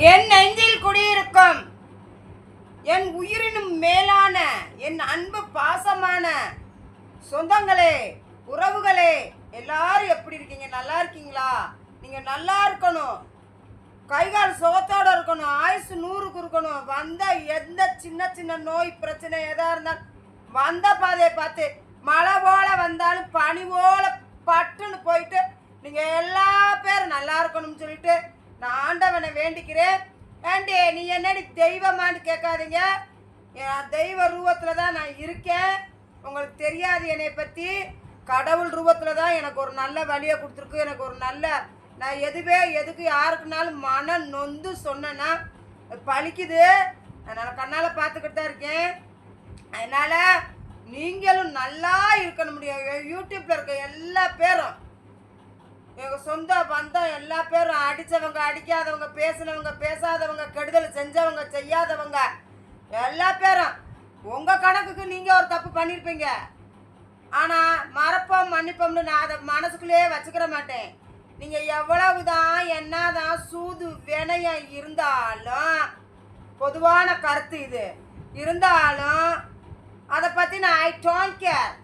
என் நெஞ்சில் குடியிருக்கும் என் உயிரினும் மேலான என் அன்பு பாசமான சொந்தங்களே, உறவுகளே, எல்லாரும் எப்படி இருக்கீங்க? நல்லா இருக்கீங்களா? நீங்க நல்லா இருக்கணும், கைகால் சுகத்தோட இருக்கணும், ஆயுசு 100க்கு இருக்கணும். வந்த எந்த சின்ன சின்ன நோய் பிரச்சனை எதா இருந்தாலும் வந்த பாதையை பார்த்து மழை போல வந்தாலும் பனி போல பட்டுன்னு போயிட்டு நீங்க எல்லா பேரும் நல்லா இருக்கணும்னு சொல்லிட்டு நான் ஆண்டவனை வேண்டிக்கிறேன். ஏண்டி நீ என்னடி தெய்வமானு கேட்காதீங்க, தெய்வ ரூபத்தில் தான் நான் இருக்கேன். உங்களுக்கு தெரியாது என்னை பற்றி. கடவுள் ரூபத்தில் தான் எனக்கு ஒரு நல்ல வழியை கொடுத்துருக்கு. எனக்கு ஒரு நல்ல, நான் எதுக்கு யாருக்குனாலும் மன நொந்து சொன்னேன்னா பழிக்குது. அதனால் கண்ணால் பார்த்துக்கிட்டு தான் இருக்கேன். அதனால் நீங்களும் நல்லா இருக்கணும். முடியும் யூடியூப்பில் இருக்க எல்லா பேரும், எங்கள் சொந்த பந்தம் எல்லா பேரும், அடித்தவங்க அடிக்காதவங்க, பேசினவங்க பேசாதவங்க, கெடுதல் செஞ்சவங்க செய்யாதவங்க, எல்லா பேரும் உங்கள் கணக்குக்கு நீங்கள் ஒரு தப்பு பண்ணியிருப்பீங்க. ஆனால் மறப்போம் மன்னிப்போம்னு நான் அதை மனசுக்குள்ளேயே வச்சுக்கிற மாட்டேன். நீங்கள் எவ்வளவுதான் என்னதான் சூது வினயம் இருந்தாலும், பொதுவான கருத்து இது இருந்தாலும் அதை பற்றி நான் ஐ டோன்ட் கேர்.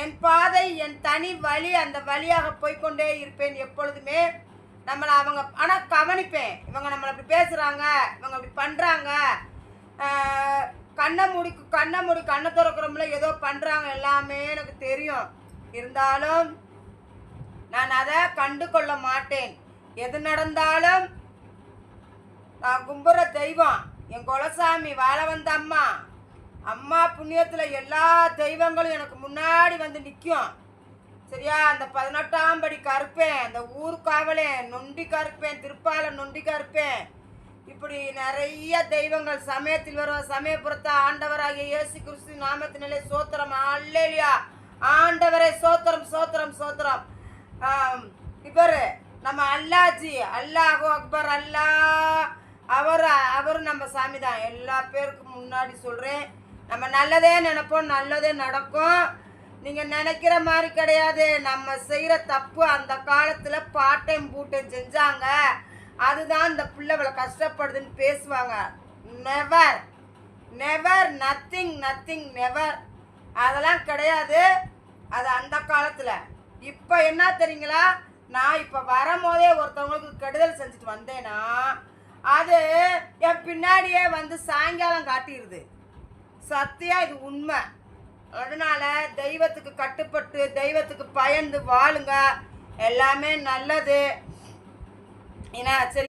என் பாதை, என் தனி வழி, அந்த வழியாக போய்கொண்டே இருப்பேன் எப்பொழுதுமே. நம்மளை அவங்க ஆனால் கவனிப்பேன். இவங்க நம்மளை அப்படி பேசுகிறாங்க, இவங்க அப்படி பண்ணுறாங்க, கண்ணை திறக்கிறோம்ல ஏதோ பண்ணுறாங்க, எல்லாமே எனக்கு தெரியும். இருந்தாலும் நான் அதை கண்டு கொள்ள மாட்டேன். எது நடந்தாலும் நான் கும்புற தெய்வம் என் குலசாமி, வாழ வந்த அம்மா. அம்மா புண்ணியத்தில் எல்லா தெய்வங்களும் எனக்கு முன்னாடி வந்து நிற்கும். சரியா? அந்த 18ஆம் படி கருப்பேன், அந்த ஊர் காவலேன், நொண்டி கருப்பேன், திருப்பால நொண்டி கருப்பேன், இப்படி நிறைய தெய்வங்கள் சமயத்தில் வரும். சமயபுரத்தை ஆண்டவராகிய இயேசு கிறிஸ்து நாமத்தினாலே சோத்திரம். அல்லேலூயா. ஆண்டவரே சோத்திரம், சோத்திரம், சோத்திரம். இவர் நம்ம அல்லாஜி, அல்லாஹு அக்பர், அவர் நம்ம சாமி தான். எல்லா பேருக்கும் முன்னாடி சொல்கிறேன், நம்ம நல்லதே நினைப்போம், நல்லதே நடக்கும். நீங்கள் நினைக்கிற மாதிரி கிடையாது. நம்ம செய்கிற தப்பு அந்த காலத்தில் பாட்டையும் பூட்டையும் செஞ்சாங்க, அதுதான் இந்த பிள்ளைகளை கஷ்டப்படுதுன்னு பேசுவாங்க. Never never, nothing nothing, never. அதெல்லாம் கிடையாது. அது அந்த காலத்தில். இப்போ என்ன தெரியுங்களா, நான் இப்போ வரும்போதே ஒருத்தவங்களுக்கு கெடுதல் செஞ்சுட்டு வந்தேன்னா அது என் பின்னாடியே வந்து சாயங்காலம் காட்டிடுது. சத்தியா இது உண்மை. அதனால தெய்வத்துக்கு கட்டுப்பட்டு தெய்வத்துக்கு பயந்து வாழுங்க, எல்லாமே நல்லது. ஏன்னா சரி.